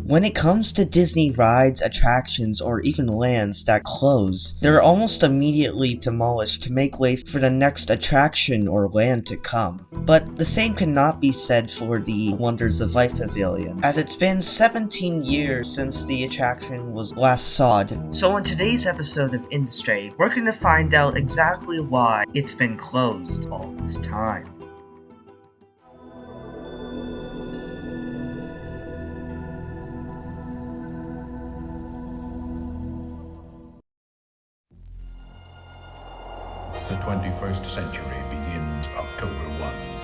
When it comes to Disney rides, attractions, or even lands that close, they're almost immediately demolished to make way for the next attraction or land to come. But the same cannot be said for the Wonders of Life Pavilion, as it's been 17 years since the attraction was last sawed. So in today's episode of Industrai, we're going to find out exactly why it's been closed all this time. The 21st century begins October 1,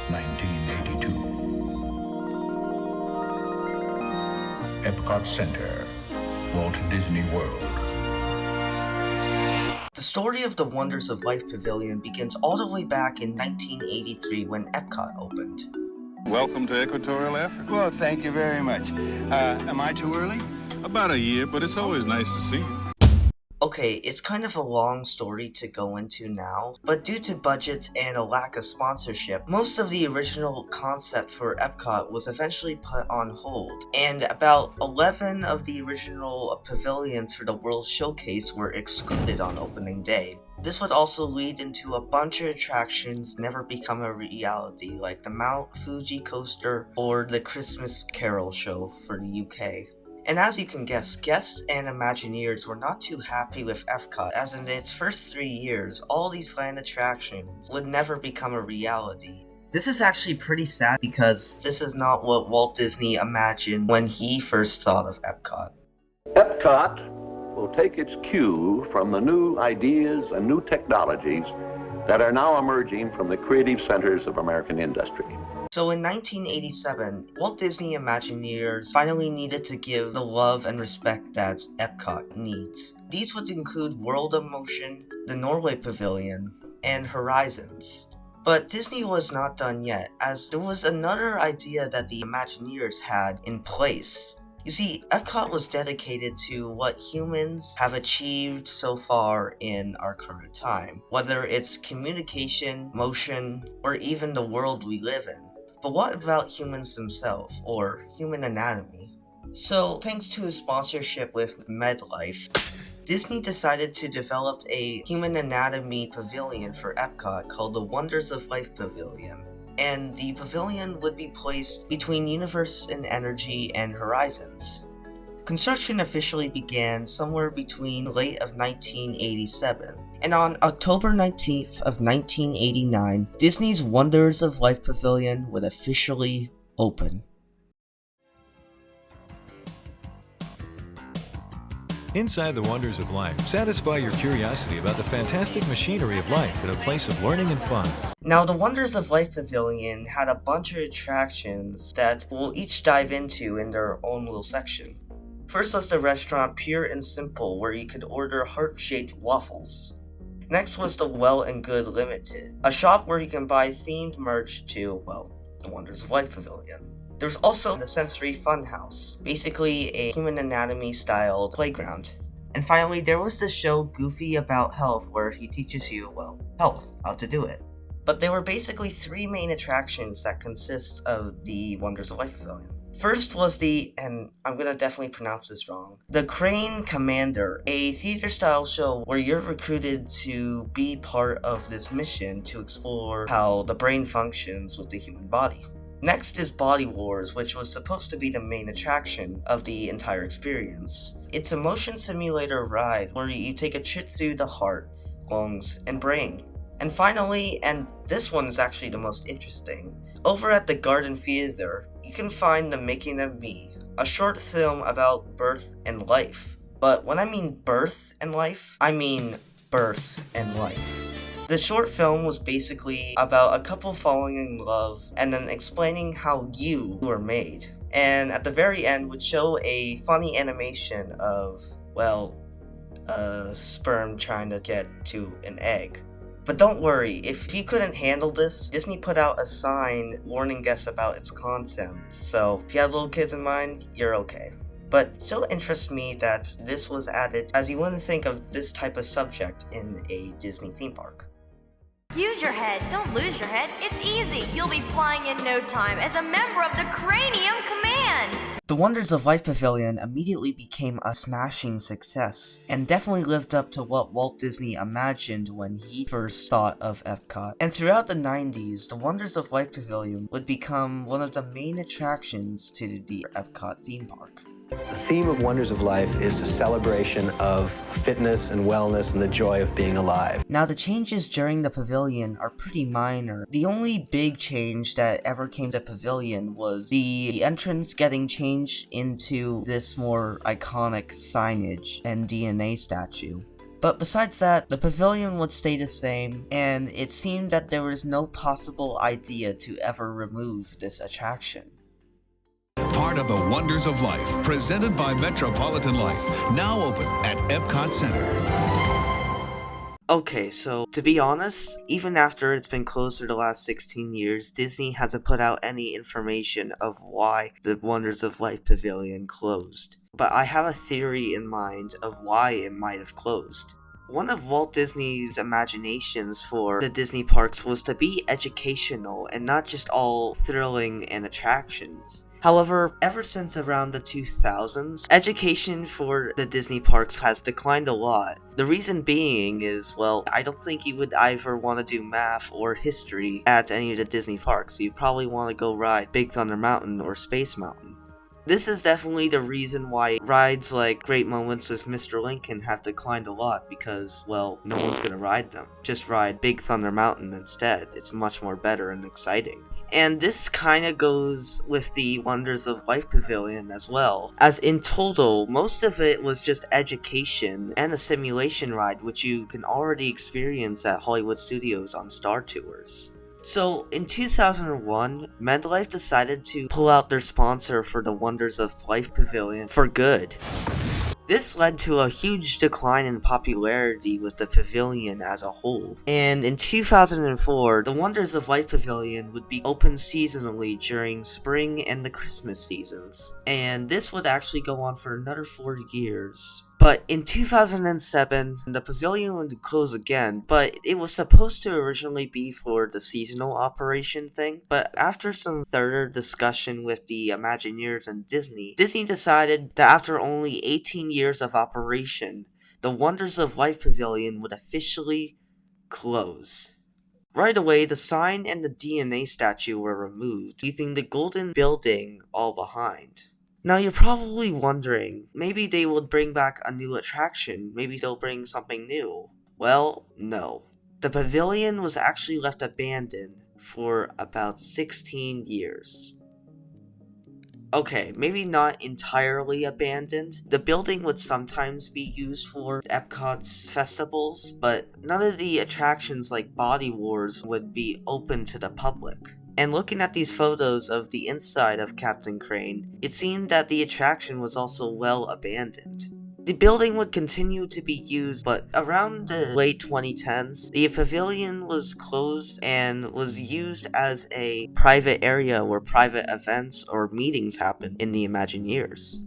1982. Epcot Center, Walt Disney World. The story of the Wonders of Life Pavilion begins all the way back in 1983 when Epcot opened. Welcome to Equatorial Africa. Well, thank you very much. Am I too early? About a year, but it's always nice to see you. Okay, it's kind of a long story to go into now, but due to budgets and a lack of sponsorship, most of the original concept for Epcot was eventually put on hold, and about 11 of the original pavilions for the World Showcase were excluded on opening day. This would also lead into a bunch of attractions never become a reality, like the Mount Fuji coaster or the Christmas Carol show for the UK. And as you can guess, guests and Imagineers were not too happy with Epcot, as in its first 3 years, all these planned attractions would never become a reality. This is actually pretty sad because this is not what Walt Disney imagined when he first thought of Epcot. Epcot will take its cue from the new ideas and new technologies that are now emerging from the creative centers of American industry. So in 1987, Walt Disney Imagineers finally needed to give the love and respect that Epcot needs. These would include World of Motion, the Norway Pavilion, and Horizons. But Disney was not done yet, as there was another idea that the Imagineers had in place. You see, Epcot was dedicated to what humans have achieved so far in our current time, whether it's communication, motion, or even the world we live in. But what about humans themselves, or human anatomy? So, thanks to his sponsorship with MedLife, Disney decided to develop a human anatomy pavilion for Epcot called the Wonders of Life Pavilion. And the pavilion would be placed between Universe and Energy and Horizons. Construction officially began somewhere between late of 1987, and on October 19th of 1989, Disney's Wonders of Life Pavilion would officially open. Inside the Wonders of Life, satisfy your curiosity about the fantastic machinery of life at a place of learning and fun. Now, the Wonders of Life Pavilion had a bunch of attractions that we'll each dive into in their own little section. First was the restaurant Pure and Simple, where you could order heart-shaped waffles. Next was the Well and Good Limited, a shop where you can buy themed merch to, well, the Wonders of Life Pavilion. There's also the Sensory Funhouse, basically a human anatomy-styled playground. And finally, there was the show Goofy About Health, where he teaches you, well, health, how to do it. But there were basically 3 main attractions that consist of the Wonders of Life Pavilion. First was the, and I'm gonna definitely pronounce this wrong, the Crane Commander, a theater-style show where you're recruited to be part of this mission to explore how the brain functions with the human body. Next is Body Wars, which was supposed to be the main attraction of the entire experience. It's a motion simulator ride where you take a trip through the heart, lungs, and brain. And finally, and this one is actually the most interesting, over at the Garden Theater, you can find The Making of Me, a short film about birth and life. But when I mean birth and life, I mean birth and life. The short film was basically about a couple falling in love and then explaining how you were made. And at the very end would show a funny animation of, well, a sperm trying to get to an egg. But don't worry, if you couldn't handle this, Disney put out a sign warning guests about its content, so if you had little kids in mind, you're okay. But still interests me that this was added, as you wouldn't think of this type of subject in a Disney theme park. Use your head, don't lose your head, it's easy. You'll be flying in no time as a member of the Cranium Command. hand! The Wonders of Life Pavilion immediately became a smashing success, and definitely lived up to what Walt Disney imagined when he first thought of Epcot. And throughout the 90s, the Wonders of Life Pavilion would become one of the main attractions to the Epcot theme park. The theme of Wonders of Life is a celebration of fitness and wellness and the joy of being alive. Now, the changes during the pavilion are pretty minor. The only big change that ever came to Pavilion was the entrance getting changed into this more iconic signage and DNA statue. But besides that, the pavilion would stay the same, and it seemed that there was no possible idea to ever remove this attraction. Part of the Wonders of Life, presented by Metropolitan Life, now open at Epcot Center. Okay, so to be honest, even after it's been closed for the last 16 years, Disney hasn't put out any information of why the Wonders of Life Pavilion closed. But I have a theory in mind of why it might have closed. One of Walt Disney's imaginations for the Disney parks was to be educational and not just all thrilling and attractions. However, ever since around the 2000s, education for the Disney parks has declined a lot. The reason being is, well, I don't think you would either want to do math or history at any of the Disney parks. You'd probably want to go ride Big Thunder Mountain or Space Mountain. This is definitely the reason why rides like Great Moments with Mr. Lincoln have declined a lot, because, well, no one's gonna ride them. Just ride Big Thunder Mountain instead. It's much more better and exciting. And this kinda goes with the Wonders of Life Pavilion as well, as in total, most of it was just education and a simulation ride, which you can already experience at Hollywood Studios on Star Tours. So, in 2001, MedLife decided to pull out their sponsor for the Wonders of Life Pavilion for good. This led to a huge decline in popularity with the pavilion as a whole. And in 2004, the Wonders of Life Pavilion would be open seasonally during spring and the Christmas seasons. And this would actually go on for another 4 years. But in 2007, the pavilion would close again, but it was supposed to originally be for the seasonal operation thing. But after some further discussion with the Imagineers and Disney decided that after only 18 years of operation, the Wonders of Life Pavilion would officially close. Right away, the sign and the DNA statue were removed, leaving the golden building all behind. Now you're probably wondering, maybe they would bring back a new attraction, maybe they'll bring something new. Well, no. The pavilion was actually left abandoned for about 16 years. Okay, maybe not entirely abandoned. The building would sometimes be used for Epcot's festivals, but none of the attractions like Body Wars would be open to the public. And looking at these photos of the inside of Captain Crane, it seemed that the attraction was also well abandoned. The building would continue to be used, but around the late 2010s, the pavilion was closed and was used as a private area where private events or meetings happened in the Imagineers.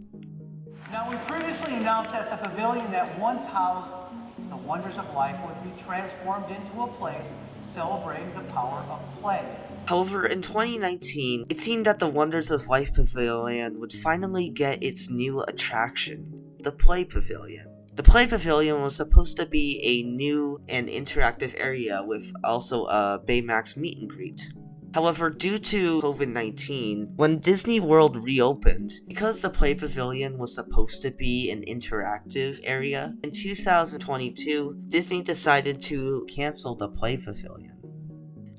Now, we previously announced that the pavilion that once housed the Wonders of Life would be transformed into a place celebrating the power of play. However, in 2019, it seemed that the Wonders of Life Pavilion would finally get its new attraction, the Play Pavilion. The Play Pavilion was supposed to be a new and interactive area with also a Baymax meet and greet. However, due to COVID-19, when Disney World reopened, because the Play Pavilion was supposed to be an interactive area, in 2022, Disney decided to cancel the Play Pavilion.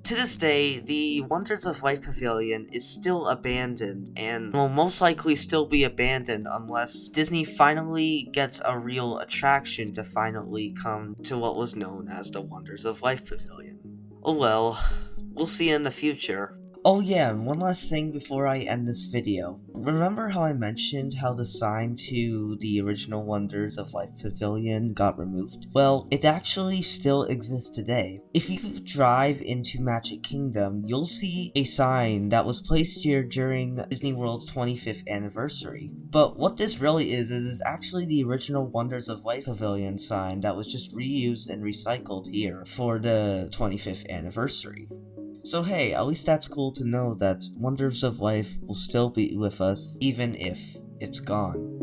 To this day, the Wonders of Life Pavilion is still abandoned and will most likely still be abandoned unless Disney finally gets a real attraction to finally come to what was known as the Wonders of Life Pavilion. Oh well, we'll see in the future. Oh yeah, and one last thing before I end this video. Remember how I mentioned how the sign to the original Wonders of Life Pavilion got removed? Well, it actually still exists today. If you drive into Magic Kingdom, you'll see a sign that was placed here during Disney World's 25th anniversary. But what this really is actually the original Wonders of Life Pavilion sign that was just reused and recycled here for the 25th anniversary. So hey, at least that's cool to know that Wonders of Life will still be with us even if it's gone.